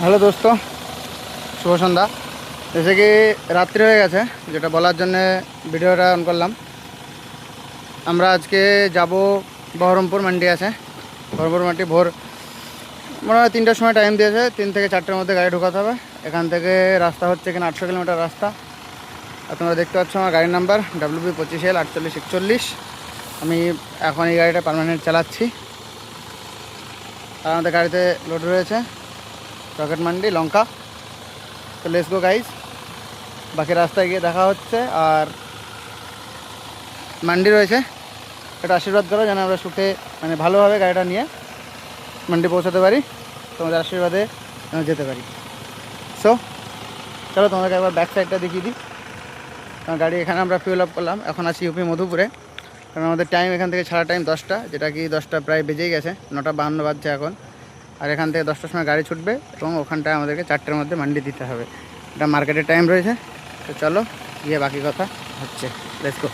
Hello দোস্ত, শুভ সন্ধ্যা। जैसे कि রাত্রি হয়ে গেছে, যেটা বলার জন্য ভিডিওটা অন করলাম। আমরা আজকে যাব বহরমপুর মান্ডি আছে। বহরমপুর মান্ডি ভোর মনে হয় 3টার সময় টাইম দিয়েছে। 3 থেকে 4টের মধ্যে গাড়ি ঢোকাতে হবে। এখান থেকে রাস্তা হচ্ছে কিনা 800 কিলোমিটার রাস্তা। আর তোমরা দেখতে পাচ্ছ আমার গাড়ির নাম্বার WB25L4841। আমি এখন এই গাড়িটা পার্মানেন্ট চালাচ্ছি। আর আমাদের গাড়িতে লোড রয়েছে রকেট মান্ডি লঙ্কা। তো লেটস গো গাইজ, বাকি রাস্তায় গিয়ে দেখা হচ্ছে। আর মান্ডি রয়েছে, এটা আশীর্বাদ করো যেন আমরা সুখে মানে ভালোভাবে গাড়িটা নিয়ে মান্ডি পৌঁছাতে পারি। তোমাদের আশীর্বাদে যেতে পারি। সো চলো তোমাদেরকে একবার ব্যাক সাইডটা দেখিয়ে দিই। কারণ গাড়ি এখানে আমরা ফিউল আপ করলাম। এখন আছি ইউপি মধুপুরে। কারণ আমাদের টাইম এখান থেকে ছাড়া টাইম 10টা, যেটা কি 10টা প্রায় বেজেই গেছে, 9:52 বাজছে এখন। আর এখান থেকে 10টার সময় গাড়ি ছুটবে এবং ওখানটায় আমাদেরকে 4টের মধ্যে মান্ডি দিতে হবে। এটা মার্কেটের টাইম রয়েছে। তো চলো গিয়ে বাকি কথা হচ্ছে, লেটস গো।